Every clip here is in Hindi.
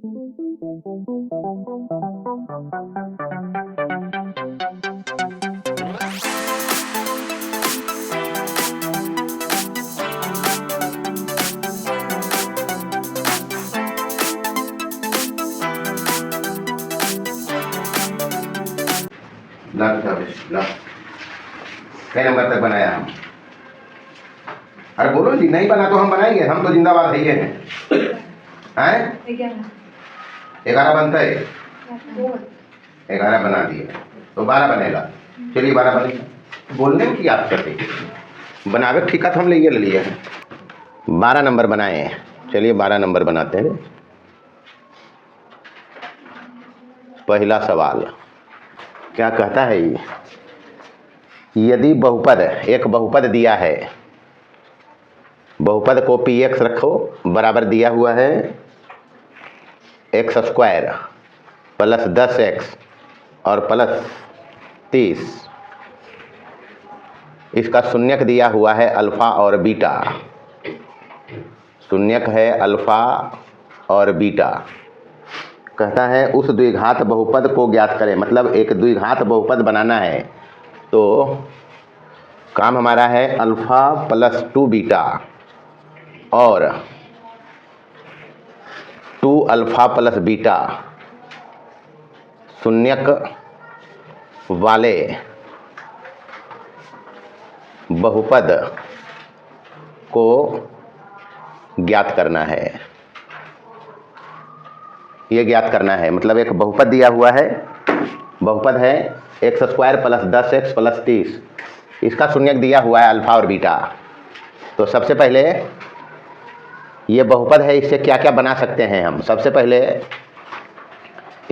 कई नंबर तक बनाया हम? अरे बोलो जी, नहीं बना तो हम बनाएंगे, हम तो जिंदाबाद है हैं। 11 बनता है, 11 बना दिए तो 12 बनेगा। चलिए 12 बनेगा। बोलने में क्या करते बनावे ठीक है, हम ले लिए 12 नंबर बनाए। चलिए 12 नंबर बनाते हैं। पहला सवाल क्या कहता है? यदि बहुपद, एक बहुपद दिया है, बहुपद को px रखो, बराबर दिया हुआ है x² प्लस 10x और प्लस 30। इसका शून्यक दिया हुआ है अल्फा और बीटा। शून्यक है अल्फा और बीटा। कहता है उस द्विघात बहुपद को ज्ञात करें, मतलब एक द्विघात बहुपद बनाना है। तो काम हमारा है अल्फा प्लस 2 बीटा और 2 अल्फा प्लस बीटा शून्यक वाले बहुपद को ज्ञात करना है। ये ज्ञात करना है, मतलब एक बहुपद दिया हुआ है, बहुपद है x² प्लस 10x प्लस 30। इसका शून्यक दिया हुआ है अल्फा और बीटा। तो सबसे पहले ये बहुपद है, इससे क्या क्या बना सकते हैं हम? सबसे पहले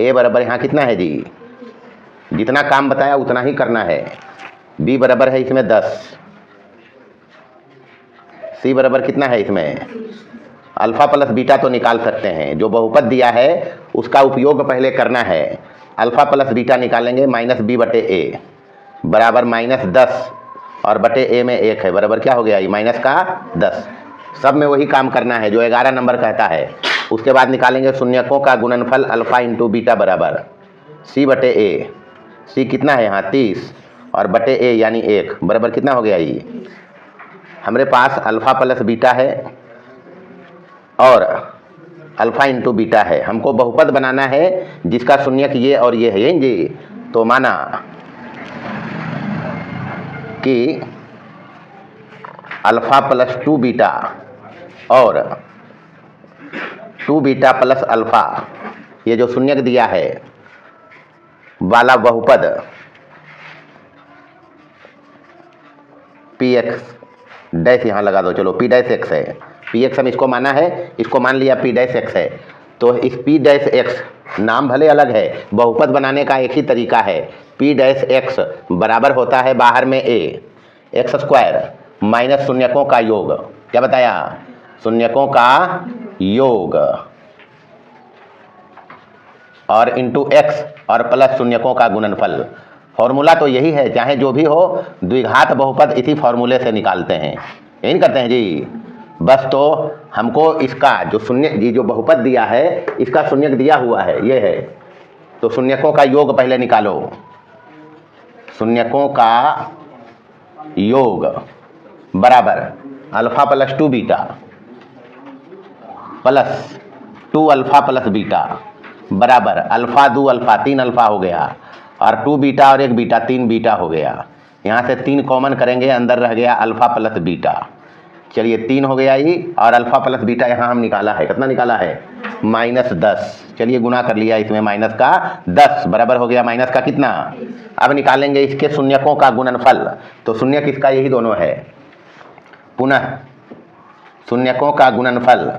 a बराबर यहाँ कितना है जी? जितना काम बताया उतना ही करना है। b बराबर है इसमें 10। c बराबर कितना है इसमें? अल्फा प्लस बीटा तो निकाल सकते हैं। जो बहुपद दिया है उसका उपयोग पहले करना है। अल्फा प्लस बीटा निकालेंगे, माइनस b बटे a बराबर माइनस 10 और बटे a में 1 है, बराबर क्या हो गया? ये माइनस का 10। सब में वही काम करना है जो 11 नंबर कहता है। उसके बाद निकालेंगे शून्यकों का गुणनफल अल्फा इंटू बीटा बराबर c बटे a। c कितना है यहाँ? 30 और बटे a यानी 1 बराबर कितना हो गया? ये हमारे पास अल्फा प्लस बीटा है और अल्फा इंटू बीटा है। हमको बहुपद बनाना है जिसका शून्यक ये और ये है जी। तो माना कि अल्फा प्लस 2 बीटा और 2 बीटा प्लस अल्फा, ये जो शून्यक दिया है वाला बहुपद px डैश यहाँ लगा दो, चलो p डैश x है। px हम इसको माना है, इसको मान लिया p डैश x है। तो इस p डैश x नाम भले अलग है, बहुपद बनाने का एक ही तरीका है। p डैश x बराबर होता है बाहर में a x² माइनस शून्यकों का योग। क्या बताया? शून्यकों का योग और इंटू x और प्लस शून्यकों का गुणनफल। फॉर्मूला तो यही है, चाहे जो भी हो द्विघात बहुपद इसी फॉर्मूले से निकालते हैं। यही करते हैं जी। बस तो हमको इसका जो शून्य, ये जो बहुपद दिया है इसका शून्यक दिया हुआ है, ये है। तो शून्यकों का योग पहले निकालो। शून्यकों का योग बराबर alpha plus 2 beta plus 2 alpha plus beta बराबर अल्फा 2 अल्फा 3 अल्फा हो गया और 2 बीटा और 1 बीटा 3 बीटा हो गया। यहाँ से 3 कॉमन करेंगे, अंदर रह गया अल्फा प्लस बीटा। चलिए 3 हो गया ही, और अल्फा प्लस बीटा यहाँ हम निकाला है, कितना निकाला है? माइनस 10। चलिए गुना कर लिया इसमें, माइनस का 10 बराबर हो गया माइनस का कितना? अब निकालेंगे इसके शून्यकों का गुणनफल। तो शून्यक इसका यही दोनों है। पुनः शून्यकों का गुणनफल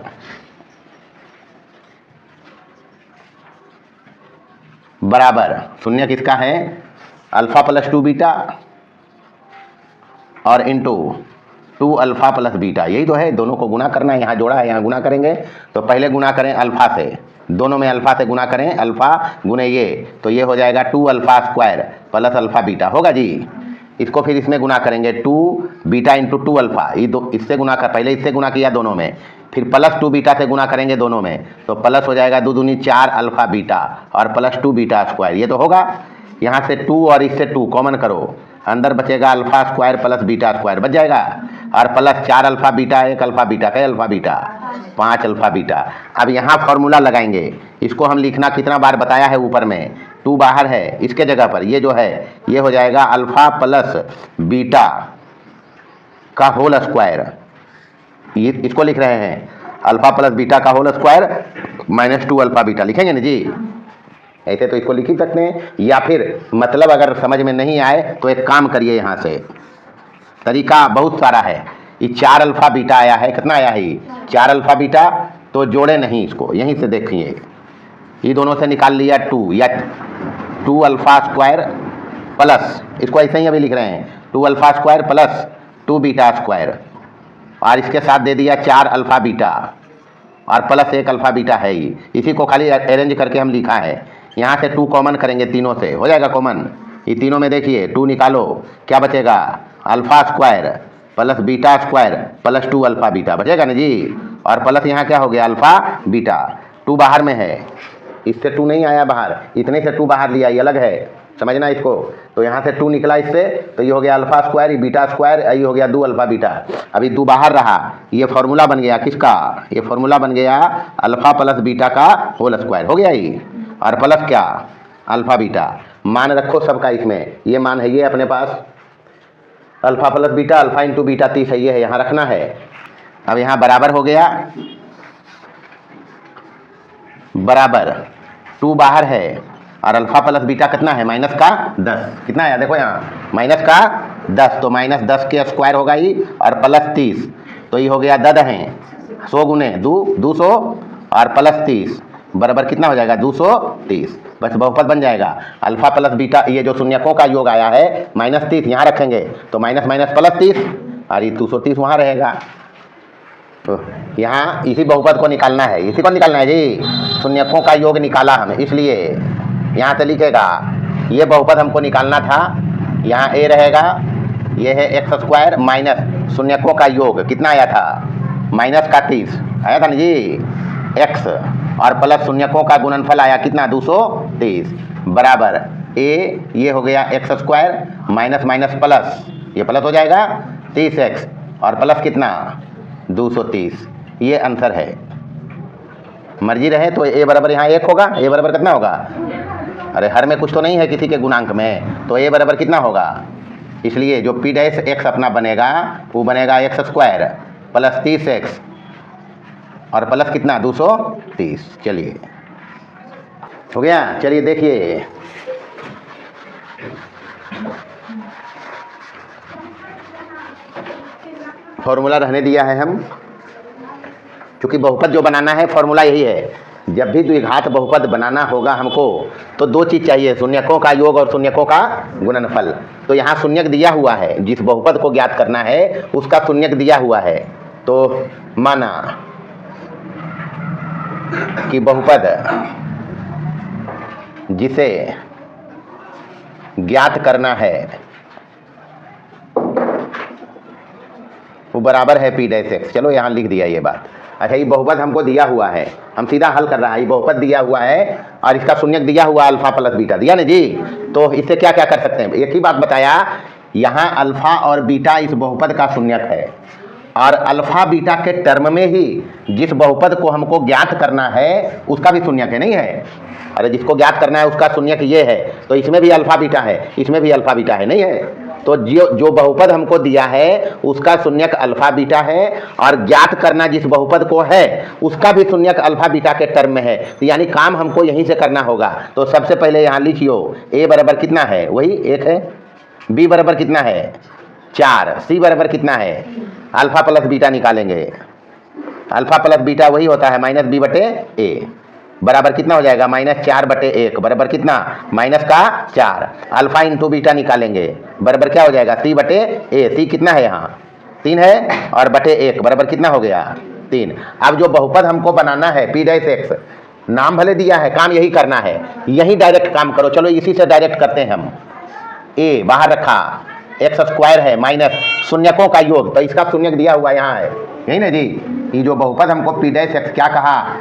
बराबर शून्य किसका है? अल्फा प्लस 2 बीटा और इंटू 2 अल्फा प्लस बीटा। यही तो है, दोनों को गुना करना है। यहाँ जोड़ा है, यहाँ गुना करेंगे। तो पहले गुना करें अल्फा से, दोनों में अल्फा से गुना करें, अल्फा गुने ये, तो ये हो जाएगा 2 alpha square plus alpha beta होगा जी। इसको फिर इसमें गुना करेंगे 2 बीटा इंटू 2 अल्फा, ये दो इससे गुना कर, पहले इससे गुना किया दोनों में, फिर प्लस 2 बीटा से गुना करेंगे दोनों में, तो प्लस हो जाएगा 2 दूनी 4 अल्फा बीटा और प्लस 2 बीटा स्क्वायर, ये तो होगा। यहाँ से 2 और इससे 2 कॉमन करो, अंदर बचेगा alpha square plus beta square बच जाएगा, और plus 4 alpha beta 1 alpha beta कई अल्फा बीटा 5 अल्फा बीटा। अब यहाँ फॉर्मूला लगाएंगे, इसको हम लिखना कितना बार बताया है ऊपर में, 2 बाहर है, इसके जगह पर ये जो है ये हो जाएगा अल्फा प्लस बीटा का होल स्क्वायर, ये इसको लिख रहे हैं अल्फा प्लस बीटा का whole square minus 2 alpha beta लिखेंगे ना जी। ऐसे तो इसको लिख ही सकते हैं, या फिर मतलब अगर समझ में नहीं आए तो एक काम करिए, यहाँ से तरीका बहुत सारा है। ये 4 अल्फा बीटा आया है, कितना आया है 4 अल्फा बीटा, तो जोड़े नहीं इसको, यहीं से देखिए ये दोनों से निकाल लिया 2 या 2 अल्फा स्क्वायर प्लस, इसको ऐसे ही अभी लिख रहे हैं 2 alpha square plus 2 beta square, और इसके साथ दे दिया 4 अल्फा बीटा और प्लस 1 अल्फा बीटा है ही, इसी को खाली अरेंज करके हम लिखा है। यहाँ से 2 कॉमन करेंगे, तीनों से हो जाएगा कॉमन, ये तीनों में देखिए 2 निकालो, क्या बचेगा alpha square plus beta square plus 2 alpha beta बचेगा ना जी, और प्लस यहाँ क्या हो गया अल्फा बीटा, 2 बाहर में है, इससे 2 नहीं आया बाहर, इतने से 2 बाहर लिया, ये अलग है, समझना इसको। तो यहाँ से 2 निकला इससे, तो ये हो गया अल्फा स्क्वायर, ये बीटा स्क्वायर, ये हो गया 2 अल्फा बीटा। अभी 2 बाहर रहा, ये फॉर्मूला बन गया किसका, ये फॉर्मूला बन गया अल्फा प्लस बीटा का होल स्क्वायर हो गया ये, और प्लस क्या अल्फा बीटा, मान रखो सबका इसमें, ये मान है ये अपने पास alpha plus beta, alpha into beta 30 है, ये है यहाँ रखना है। अब यहाँ बराबर हो गया, बराबर 2 बाहर है और अल्फा प्लस बीटा कितना है माइनस का 10, कितना आया देखो यहाँ माइनस का 10, तो माइनस 10 के स्क्वायर होगा ये, और प्लस 30, तो ये हो गया 10 है 100 गुने 200 और प्लस 30 बराबर कितना हो जाएगा 230, बस बहुपद बन जाएगा। अल्फा प्लस बीटा, ये जो शून्यकों का योग आया है माइनस 30 यहाँ रखेंगे, तो माइनस माइनस प्लस 30 और ये 230 वहाँ रहेगा। तो यहाँ इसी बहुपद को निकालना है, इसी को निकालना है जी, शून्यकों का योग निकाला हमें, इसलिए यहाँ से लिखेगा ये बहुपद हमको निकालना था, यहाँ a रहेगा, ये है एक्स स्क्वायर माइनस शून्यकों का योग कितना आया था माइनस का 30 आया था ना जी x, और प्लस शून्यकों का गुणनफल आया कितना 230 बराबर a, ये हो गया x square minus minus plus, ये प्लस हो जाएगा 30x और प्लस कितना 230, ये आंसर है। मर्जी रहे तो a बराबर यहाँ 1 होगा, a बराबर कितना होगा, अरे हर में कुछ तो नहीं है किसी के गुणांक में, तो a बराबर कितना होगा, इसलिए जो p डैश x अपना बनेगा वो बनेगा एक्स स्क्वायर प्लस 30x और प्लस कितना 230। चलिए हो गया, चलिए देखिए फॉर्मूला रहने दिया है हम, क्योंकि बहुपद जो बनाना है फॉर्मूला यही है, जब भी द्विघात बहुपद बनाना होगा हमको तो 2 चीज़ चाहिए, शून्यकों का योग और शून्यकों का गुणनफल। तो यहाँ शून्यक दिया हुआ है, जिस बहुपद को ज्ञात करना है उसका शून्यक दिया हुआ है, तो माना कि बहुपद जिसे ज्ञात करना है वो बराबर है p डैश x, चलो यहाँ लिख दिया ये बात। अच्छा ये बहुपद हमको दिया हुआ है, हम सीधा हल कर रहा है, ये बहुपद दिया हुआ है और इसका शून्यक दिया हुआ अल्फा प्लस बीटा दिया ना जी, तो इससे क्या क्या कर सकते हैं, एक ही बात बताया, यहाँ अल्फा और बीटा इस बहुपद का शून्यक है, और अल्फा बीटा के टर्म में ही जिस बहुपद को हमको ज्ञात करना है उसका भी शून्यक है, नहीं है, अरे जिसको ज्ञात करना है उसका शून्यक ये है, तो इसमें भी अल्फा बीटा है, इसमें भी अल्फा बीटा है, नहीं है, तो जो बहुपद हमको दिया है उसका शून्यक अल्फा बीटा है, और ज्ञात करना जिस बहुपद को है उसका भी शून्यक अल्फा बीटा के टर्म में है, तो यानी काम हमको यहीं से करना होगा। तो सबसे पहले यहाँ लिखियो a बराबर कितना है, वही 1 है, b बराबर कितना है 4, c बराबर कितना है, अल्फा प्लस बीटा निकालेंगे, अल्फा प्लस बीटा वही होता है माइनस b बटे a, बराबर कितना हो जाएगा -4/1 बराबर कितना माइनस का 4, अल्फा इंटू बीटा निकालेंगे बराबर क्या हो जाएगा c बटे a, c कितना है यहाँ 3 है, और बटे 1 बराबर कितना हो गया 3। अब जो बहुपद हमको बनाना है p डैश x, नाम भले दिया है, काम यही करना है, यही डायरेक्ट काम करो, चलो इसी से डायरेक्ट करते हैं हम। a बाहर रखा, एक्स स्क्वायर है माइनस शून्यकों का योग, तो इसका शून्यक दिया हुआ यहाँ है, यही ना जी। ये जो बहुपद हमको पी डैश एक्स क्या कहा,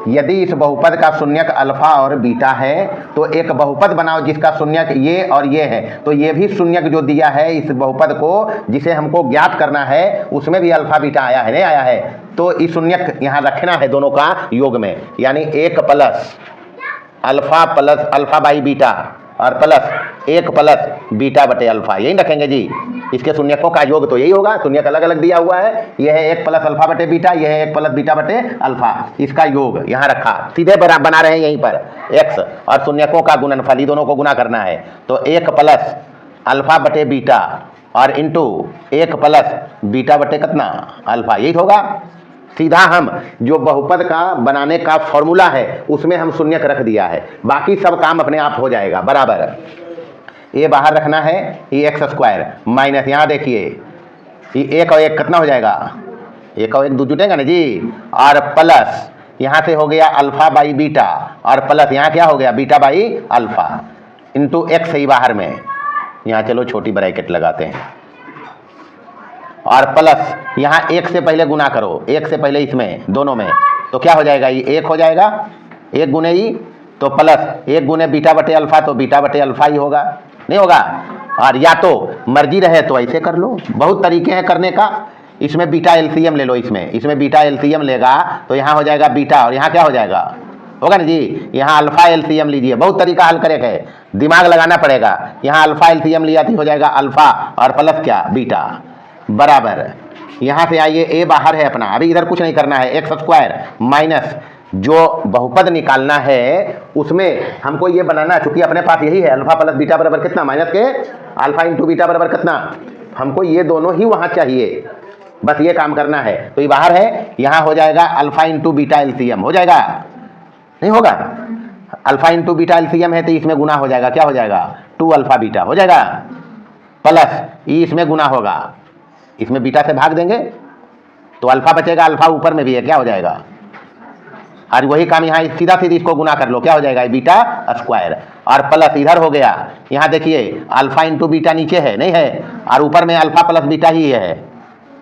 यदि इस बहुपद का शून्यक अल्फा और बीटा है तो एक बहुपद बनाओ जिसका शून्यक ये और ये है, तो ये भी शून्यक जो दिया है इस बहुपद को जिसे हमको ज्ञात करना है उसमें भी अल्फा बीटा आया है, नहीं आया है, तो इस शून्यक यहाँ रखना है दोनों का योग में, यानी 1 प्लस अल्फा बाई बीटा और प्लस 1 प्लस बीटा बटे अल्फा, यही रखेंगे जी। इसके शून्यकों का योग तो यही होगा, शून्यक अलग अलग दिया हुआ है, यह है 1 प्लस अल्फा बटे बीटा, यह है 1 प्लस बीटा बटे अल्फा, इसका योग यहाँ रखा, सीधे बना रहे हैं यहीं पर एक्स और शून्यकों का गुणनफल, ये दोनों को गुना करना है, तो 1 प्लस अल्फा बटे बीटा और इंटू 1 प्लस बीटा बटे कितना अल्फा, यही होगा। सीधा हम जो बहुपद का बनाने का फॉर्मूला है उसमें हम शून्यक रख दिया है, बाकी सब काम अपने आप हो जाएगा। बराबर ये बाहर रखना है, ये एक्स स्क्वायर माइनस यहाँ देखिए ये 1 और 1 कितना हो जाएगा, 1 और 1 दो जुटेगा ना जी, और प्लस यहाँ से हो गया अल्फा बाई बीटा और प्लस यहाँ क्या हो गया beta by alpha into x ही बाहर में, यहाँ चलो छोटी ब्रैकेट लगाते हैं, और प्लस यहाँ 1 से पहले गुना करो, 1 से पहले इसमें दोनों में, तो क्या हो जाएगा ये 1 हो जाएगा, 1 गुने ही तो प्लस 1 गुने बीटा बटे अल्फा, तो बीटा बटे अल्फा ही होगा, नहीं होगा। और या तो मर्जी रहे तो ऐसे कर लो, बहुत तरीके हैं करने का, इसमें बीटा एलसीएम ले लो, इसमें बीटा एलसीएम लेगा तो यहाँ हो जाएगा बीटा और यहाँ क्या हो जाएगा, होगा ना जी, यहाँ अल्फा एलसीएम लीजिए, बहुत तरीका हल करे है, दिमाग लगाना पड़ेगा, यहाँ अल्फा एलसीएम लिया तो हो जाएगा अल्फा और प्लस क्या बीटा, बराबर यहाँ से आइए ए बाहर है अपना, अभी इधर कुछ नहीं करना है, एक्स स्क्वायर माइनस जो बहुपद निकालना है उसमें हमको ये बनाना, चूंकि अपने पास यही है अल्फा प्लस बीटा बराबर कितना माइनस के अल्फा इंटू बीटा बराबर कितना, हमको ये दोनों ही वहाँ चाहिए, बस ये काम करना है। तो ये बाहर है, यहाँ हो जाएगा अल्फा इंटू बीटा एलसीएम, हो जाएगा नहीं होगा, अल्फा इंटू बीटा एलसीएम है तो इसमें गुना हो जाएगा, क्या हो जाएगा 2 अल्फा बीटा हो जाएगा, प्लस ई इसमें गुना होगा, इसमें बीटा से भाग देंगे तो अल्फा बचेगा, अल्फा ऊपर में भी है, क्या हो जाएगा, और वही काम यहाँ सीधा सीधी इसको गुना कर लो, क्या हो जाएगा बीटा स्क्वायर, और प्लस इधर हो गया, यहाँ देखिए अल्फा इंटू बीटा नीचे है नहीं है, और ऊपर में अल्फा प्लस बीटा ही है,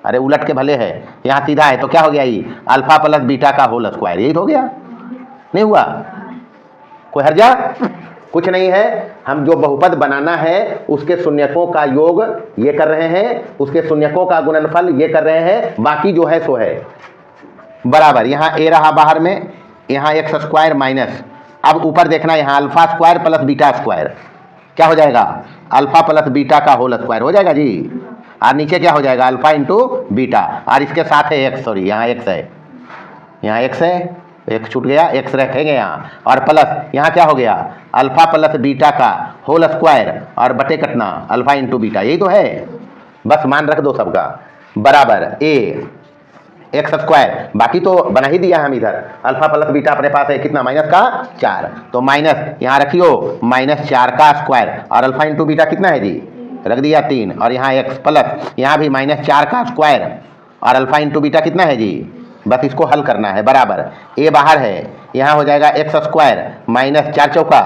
अरे उलट के भले है, यहाँ सीधा है तो क्या हो गया ये अल्फा प्लस बीटा का होल स्क्वायर, यही हो गया, नहीं हुआ कोई हर्जा कुछ नहीं है। हम जो बहुपद बनाना है उसके शून्यकों का योग ये कर रहे हैं, उसके शून्यकों का गुणनफल ये कर रहे हैं, बाकी जो है सो है, बराबर यहाँ ए रहा बाहर में, यहाँ एक्स स्क्वायर माइनस, अब ऊपर देखना यहाँ alpha square plus beta square, क्या हो जाएगा अल्फा प्लस बीटा का होल स्क्वायर हो जाएगा जी, और नीचे क्या हो जाएगा अल्फा इंटू बीटा, और इसके साथ है एक्स, सॉरी यहाँ एक्स है, यहाँ एक्स है, एक छूट गया, एक्स रखेंगे यहाँ, और प्लस यहाँ क्या हो गया अल्फा प्लस बीटा का होल स्क्वायर और बटे कटना अल्फा इंटू बीटा, यही तो है, बस मान रख दो सबका, बराबर ए एक्स स्क्वायर, बाकी तो बना ही दिया हम इधर, अल्फा प्लस बीटा अपने पास है कितना माइनस का 4, तो माइनस यहाँ रखियो -4 का स्क्वायर, और अल्फा इंटू बीटा कितना है जी रख दिया 3, और यहाँ एक्स प्लस यहाँ भी -4 का स्क्वायर और अल्फा इंटू बीटा कितना है जी, बस इसको हल करना है, बराबर ए बाहर है, यहाँ हो जाएगा एक्स स्क्वायर -4 चौका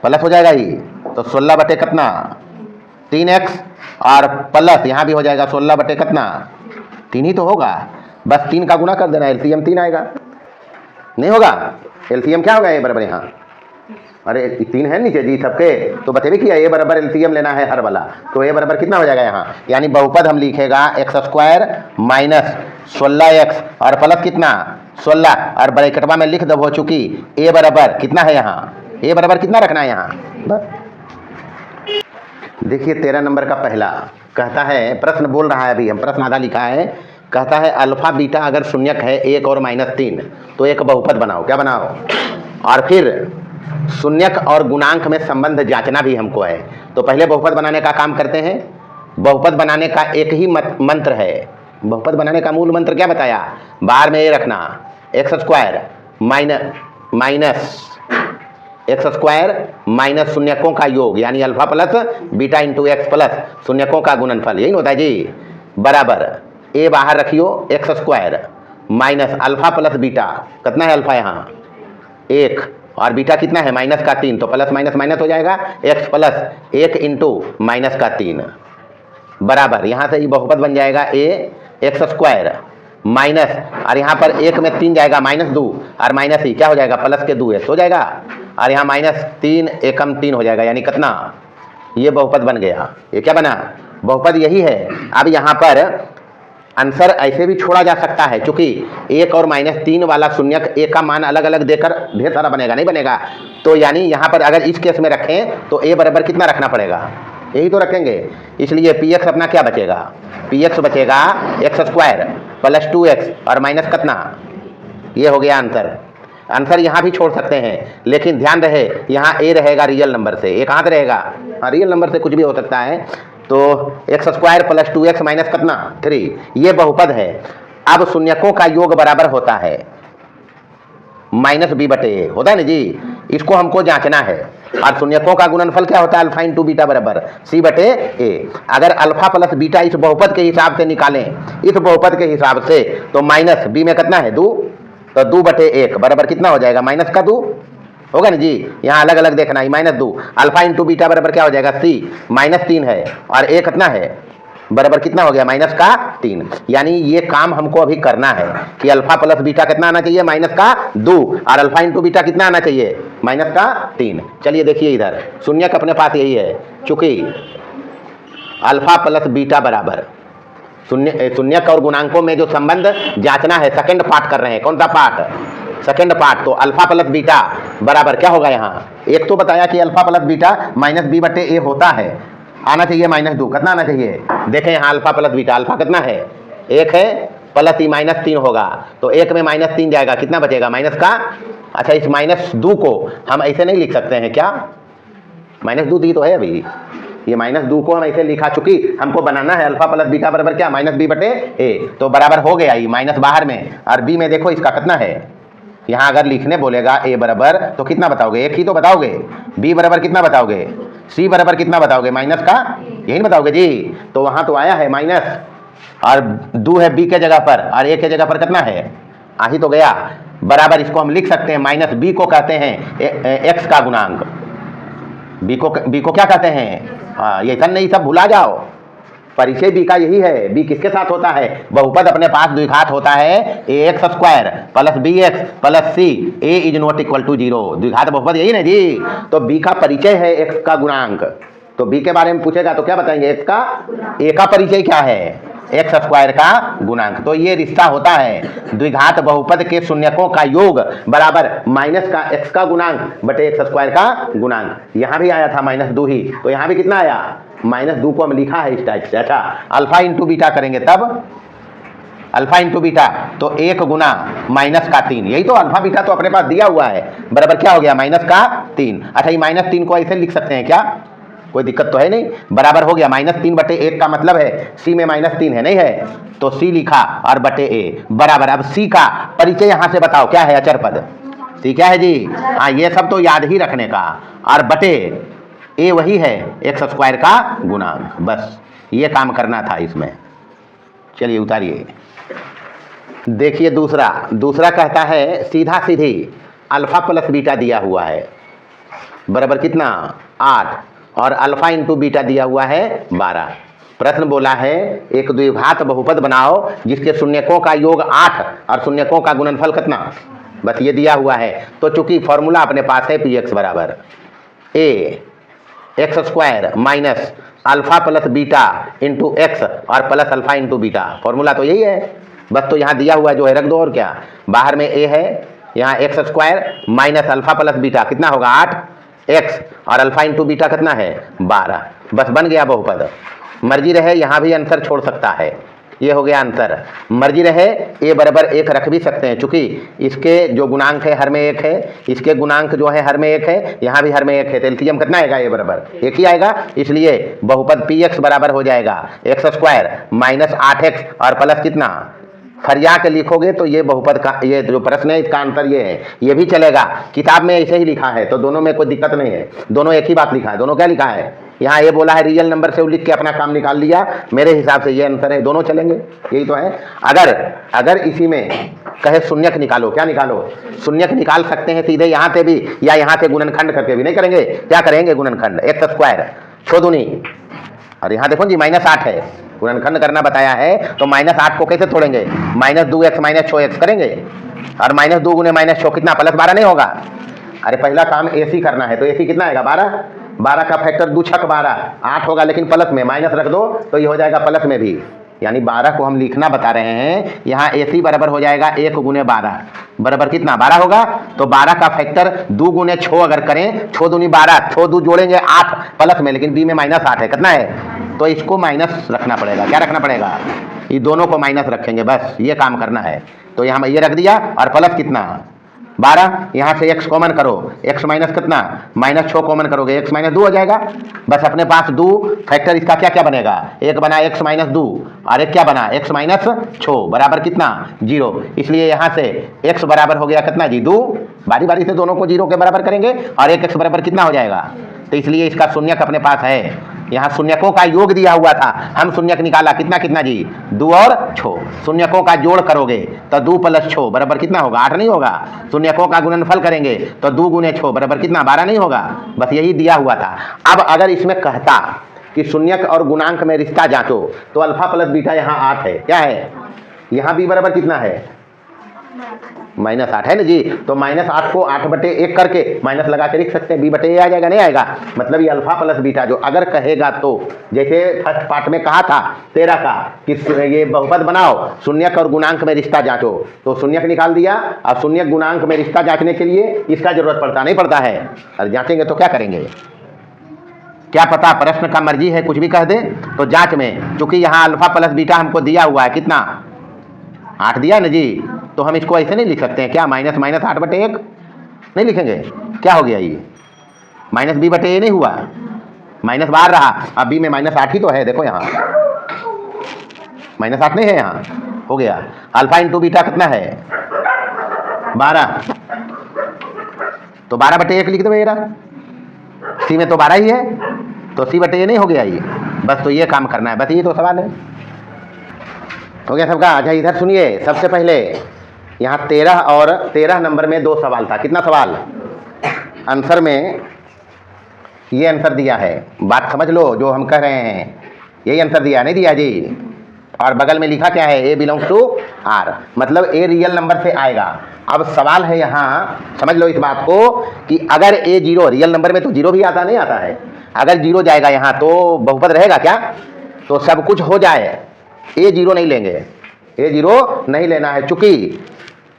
प्लस हो जाएगा ये, तो 16 बटे कितना 3x, और प्लस यहाँ भी हो जाएगा 16 बटे कितना 3 ही तो होगा, बस 3 का गुना कर देना, एलसीएम 3 आएगा, नहीं होगा एलसीएम क्या होगा ए बराबर, यहाँ अरे 3 है नीचे जी सबके, तो बतेबे किया ए बराबर एलसीएम लेना है हर वाला, तो ए बराबर कितना हो जाएगा यहाँ, यानी बहुपद हम लिखेगा एक्स स्क्वायर माइनस 16x और प्लस कितना 16, और ब्रैकेटवा में लिख दो हो चुकी ए बराबर कितना है यहाँ, ए बराबर कितना रखना है यहाँ, बस देखिए 13 नंबर का पहला कहता है, प्रश्न बोल रहा है, अभी हम प्रश्न आधा लिखा है, कहता है अल्फा बीटा अगर शून्यक है 1 और -3 तो एक बहुपद बनाओ, क्या बनाओ, और फिर शून्यक और गुणांक में संबंध जांचना भी हमको है। तो पहले बहुपद बनाने का काम करते हैं। बहुपद बनाने का एक ही मंत्र है, बहुपद बनाने का मूल मंत्र क्या बताया, बाहर में ये रखना x square minus x square minus शून्यकों का योग, यानी alpha plus beta into x plus शून्यकों का गुणनफल, यही होता है जी, बराबर ए बाहर रखियो x square minus alpha plus beta, कितना है अल्फा यहाँ 1 और बीटा कितना है -3, तो प्लस माइनस माइनस हो जाएगा, x प्लस 1 इंटू -3 बराबर यहाँ से ये बहुपद बन जाएगा ax² माइनस, और यहाँ पर 1 में 3 जाएगा -2 और माइनस ही क्या हो जाएगा प्लस के 2x हो जाएगा, और यहाँ -3 एकम 3 हो जाएगा, यानी कितना, ये बहुपद बन गया। ये क्या बना, बहुपद यही है। अब यहाँ पर आंसर ऐसे भी छोड़ा जा सकता है, क्योंकि 1 और -3 वाला शून्यक एक का मान अलग अलग देकर ढेर सारा बनेगा, नहीं बनेगा। तो यानी यहाँ पर अगर इस केस में रखें तो a बराबर कितना रखना पड़ेगा, यही तो रखेंगे। इसलिए px अपना क्या बचेगा, px बचेगा x² प्लस 2x और माइनस कितना, ये हो गया आंसर। आंसर यहाँ भी छोड़ सकते हैं, लेकिन ध्यान रहे यहाँ a रहेगा रियल नंबर से, a कहाँ से रहेगा, हाँ रियल नंबर से कुछ भी हो सकता है। तो x² प्लस 2x माइनस कितना 3, ये बहुपद है। अब शून्यकों का योग बराबर होता है -b/a, होता है ना जी, इसको हमको जांचना है। और शून्यकों का गुणनफल क्या होता है, अल्फा इंटू बीटा बराबर c/a। अगर अल्फा प्लस बीटा इस बहुपद के हिसाब से निकालें, इस बहुपद के हिसाब से, तो माइनस b में कितना है 2, तो 2/1 बराबर कितना हो जाएगा -2 होगा ना जी। यहाँ अलग अलग देखना है, -2 अल्फा इंटू बीटा बराबर क्या हो जाएगा c, -3 है और a कितना है बराबर कितना हो गया -3। यानी ये काम हमको अभी करना है कि अल्फा प्लस बीटा कितना आना चाहिए -2 और अल्फा इंटू बीटा कितना आना चाहिए -3। चलिए देखिए इधर शून्यक अपने पास यही है, चूंकि अल्फा प्लस बीटा बराबर शून्यक और गुणांकों में जो संबंध जांचना है, सेकंड पार्ट कर रहे हैं। कौन सा पार्ट, सेकंड पार्ट। तो अल्फा प्लस बीटा बराबर क्या होगा, यहाँ एक तो बताया कि अल्फा प्लस बीटा -b/a होता है, आना चाहिए -2, कितना आना चाहिए, देखें यहाँ अल्फा प्लस बीटा, अल्फा कितना है 1 है प्लस ही -3 होगा, तो 1 में -3 जाएगा, कितना बचेगा माइनस का। अच्छा इस -2 को हम ऐसे नहीं लिख सकते हैं क्या, -2 दी तो है अभी, ये -2 को हम ऐसे लिखा, चुकी हमको बनाना है अल्फा प्लस बीटा बराबर क्या -b/a, तो बराबर हो गया ये माइनस बाहर में, और b में देखो इसका कितना है, यहाँ अगर लिखने बोलेगा a बराबर तो कितना बताओगे, 1 ही तो बताओगे, b बराबर कितना बताओगे, c बराबर कितना बताओगे माइनस का, यही नहीं बताओगे जी। तो वहाँ तो आया है माइनस, और 2 है b के जगह पर और a के जगह पर कितना है, आ ही तो गया बराबर। इसको हम लिख सकते हैं -b को कहते हैं x का गुणांक, b को क्या कहते हैं, ये सब नहीं, सब भुला जाओ, परिचय b का यही है। b किसके साथ होता है, बहुपद अपने पास द्विघात होता है ax² plus bx plus c, a is not equal to 0, द्विघात बहुपद यही ना जी। तो b का परिचय है x का गुणांक, तो b के बारे में पूछेगा तो क्या बताएंगे, x का, a का परिचय क्या है x² का गुणांक। तो ये रिश्ता होता है द्विघात बहुपद के शून्यकों का योग बराबर माइनस का x का गुणांक बटे x² का गुणांक। यहाँ भी आया था -2 ही, तो यहाँ भी कितना आया -2 को हम लिखा है इस टाइप से। अच्छा अल्फा इंटू बीटा करेंगे तब, अल्फा इंटू बीटा तो 1 गुना -3, यही तो अल्फा बीटा तो अपने पास दिया हुआ है, बराबर क्या हो गया -3। अच्छा ये -3 को ऐसे लिख सकते हैं क्या, कोई दिक्कत तो है नहीं, बराबर हो गया -3/1 का मतलब है c में -3 है, नहीं है, तो c लिखा और बटे a बराबर। अब c का परिचय यहाँ से बताओ क्या है, अचर पद, c क्या है जी, हाँ ये सब तो याद ही रखने का, और बटे a वही है x² का गुणांक, बस ये काम करना था इसमें। चलिए उतारिए, देखिए दूसरा कहता है सीधा सीधी अल्फा प्लस बीटा दिया हुआ है बराबर कितना 8, और अल्फा इंटू बीटा दिया हुआ है 12। प्रश्न बोला है एक द्विघात बहुपद बनाओ जिसके शून्यकों का योग 8 और शून्यकों का गुणनफल कितना, बस ये दिया हुआ है। तो चूंकि फॉर्मूला अपने पास है px बराबर ax² minus alpha plus beta into x और plus alpha into beta, formula तो यही है, बस तो यहाँ दिया हुआ जो है रख दो, और क्या बाहर में a है, यहाँ x² minus alpha plus beta कितना होगा 8x और अल्फा इंटू बीटा कितना है 12, बस बन गया बहुपद। मर्जी रहे यहाँ भी आंसर छोड़ सकता है, ये हो गया आंसर। मर्जी रहे a बराबर 1 रख भी सकते हैं, चूंकि इसके जो गुणांक है हर में 1 है, इसके गुणांक जो है हर में 1 है, यहाँ भी हर में 1 है, तो एलसीएम कितना आएगा, a बराबर 1 ही आएगा। इसलिए बहुपद px बराबर हो जाएगा x² माइनस 8x और प्लस कितना फरिया के लिखोगे तो ये बहुपद का, ये जो प्रश्न है इसका आंसर ये है, ये भी चलेगा। किताब में ऐसे ही लिखा है तो दोनों में कोई दिक्कत नहीं है, दोनों एक ही बात लिखा है। दोनों क्या लिखा है, यहाँ ये बोला है रियल नंबर से वो लिख के अपना काम निकाल लिया, मेरे हिसाब से ये आंसर है, दोनों चलेंगे, यही तो है। अगर इसी में कहे शून्यक निकालो, क्या निकालो, शून्यक निकाल सकते हैं सीधे यहाँ से भी या यहाँ से गुणनखंड करके भी। नहीं करेंगे, क्या करेंगे, गुणनखंड, एक्स स्क्वायर 6 दूनी, और यहाँ देखो जी -8 है, गुणनखंड करना बताया है तो -8 को कैसे तोड़ेंगे, -2x -6x करेंगे, और -2 गुने -6 कितना, +12 नहीं होगा। अरे पहला काम AC करना है तो AC कितना आएगा, 12 का फैक्टर 2 छक 12, 8 होगा, लेकिन प्लस में माइनस रख दो तो ये हो जाएगा प्लस में भी, यानी 12 को हम लिखना बता रहे हैं। यहाँ AC बराबर हो जाएगा 1 गुने 12 बराबर कितना, 12 होगा। तो 12 का फैक्टर 2 गुने 6 अगर करें, 6 दूनी 12, 6 2 जोड़ेंगे 8 प्लस में, लेकिन बी में -8 है, कितना है, तो इसको माइनस रखना पड़ेगा। क्या रखना पड़ेगा, ये दोनों को माइनस रखेंगे, बस ये काम करना है। तो यहाँ ये रख दिया और प्लस कितना 12, यहाँ से x कॉमन करो, x माइनस कितना, -6 कॉमन करोगे, x -2 हो जाएगा। बस अपने पास 2 फैक्टर इसका क्या क्या बनेगा, एक बना x -2 और एक क्या बना x -6 बराबर कितना 0। इसलिए यहाँ से x बराबर हो गया कितना जी 2, बारी बारी से दोनों को 0 के बराबर करेंगे और एक x बराबर कितना हो जाएगा। तो इसलिए इसका शून्यक अपने पास है, यहाँ शून्यकों का योग दिया हुआ था, हम शून्यक निकाला कितना कितना जी 2 और 6, शून्यकों का जोड़ करोगे तो 2 + 6 बराबर कितना होगा, 8 नहीं होगा। शून्यकों का गुणनफल करेंगे तो 2 गुने 6 बराबर कितना, 12 नहीं होगा। बस यही दिया हुआ था। अब अगर इसमें कहता कि शून्यक और गुणांक में रिश्ता जांचो तो अल्फा प्लस बीटा यहाँ 8 है, क्या है, यहाँ बी बराबर कितना है -8 है ना जी। तो -8 को 8/1 करके माइनस लगा के लिख सकते हैं, b/a आ जाएगा, नहीं आएगा। मतलब ये अल्फा प्लस बीटा जो अगर कहेगा तो जैसे फर्स्ट पार्ट में कहा था 13 का कि ये बहुपद बनाओ, शून्यक और गुणांक में रिश्ता जांचो, तो शून्यक निकाल दिया। अब शून्यक गुणांक में रिश्ता जांचने के लिए इसका जरूरत पड़ता नहीं पड़ता है, और जांचेंगे तो क्या करेंगे, क्या पता प्रश्न का मर्जी है कुछ भी कह दे। तो जांच में चूंकि यहाँ अल्फा प्लस बीटा हमको दिया हुआ है कितना 8 दिया ना जी, तो हम इसको ऐसे नहीं लिख सकते हैं क्या, -8/1 नहीं लिखेंगे, क्या हो गया ये -b/a नहीं हुआ, माइनस बाहर रहा, अब b में -8 ही तो है, देखो यहाँ -8 नहीं है, यहाँ हो गया। अल्फा इंटू बीटा कितना है 12, तो 12/1 लिख दो मेरा, सी में तो 12 ही है, तो c/a नहीं हो गया ये, बस तो ये काम करना है, बस ये तो सवाल है, हो गया सबका। अच्छा इधर सुनिए, सबसे पहले यहाँ 13 और 13 नंबर में 2 सवाल था, कितना सवाल, आंसर में ये आंसर दिया है, बात समझ लो जो हम कह रहे हैं, यही आंसर दिया नहीं दिया जी। और बगल में लिखा क्या है, a बिलोंग्स टू r, मतलब a रियल नंबर से आएगा। अब सवाल है यहाँ समझ लो इस बात को कि अगर a 0, रियल नंबर में तो 0 भी आता नहीं आता है, अगर 0 जाएगा यहाँ तो बहुपद रहेगा क्या, तो सब कुछ हो जाए, a 0 नहीं लेंगे, a 0 नहीं लेना है, चूंकि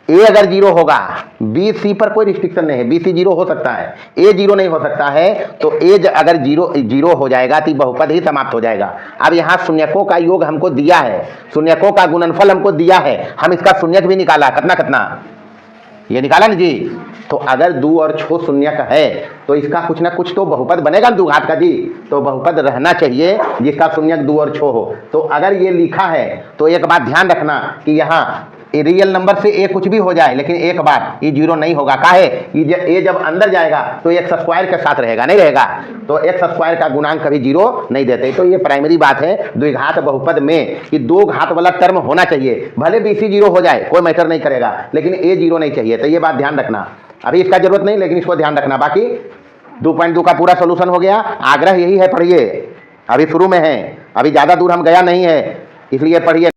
a अगर 0 होगा b c पर कोई रिस्ट्रिक्शन नहीं है, b c 0 हो सकता है, a 0 नहीं हो सकता है, तो a अगर 0 हो जाएगा तो बहुपद ही समाप्त हो जाएगा। अब यहाँ शून्यकों का योग हमको दिया है, शून्यकों का गुणनफल हमको दिया है, हम इसका शून्यक भी निकाला, कितना कितना ये निकाला ना जी। तो अगर 2 और 6 शून्यक है तो इसका कुछ ना कुछ तो बहुपद बनेगा ना, 2 घात का जी, तो बहुपद रहना चाहिए जिसका शून्यक 2 और 6 हो। तो अगर ये लिखा है तो एक बात ध्यान रखना कि यहाँ रियल नंबर से a कुछ भी हो जाए, लेकिन एक बात ये 0 नहीं होगा, काहे, ये जब अंदर जाएगा तो x स्क्वायर के साथ रहेगा, नहीं रहेगा, तो x स्क्वायर का गुणांक कभी 0 नहीं देते। तो ये प्राइमरी बात है द्विघात बहुपद में कि 2 घात वाला टर्म होना चाहिए, भले bc 0 हो जाए कोई मैटर नहीं करेगा, लेकिन a 0 नहीं चाहिए। तो ये बात ध्यान रखना, अभी इसका जरूरत नहीं लेकिन इसको ध्यान रखना। बाकी 2.2 का पूरा सोल्यूशन हो गया, आग्रह यही है पढ़िए, अभी शुरू में है, अभी ज़्यादा दूर हम गया नहीं है, इसलिए पढ़िए।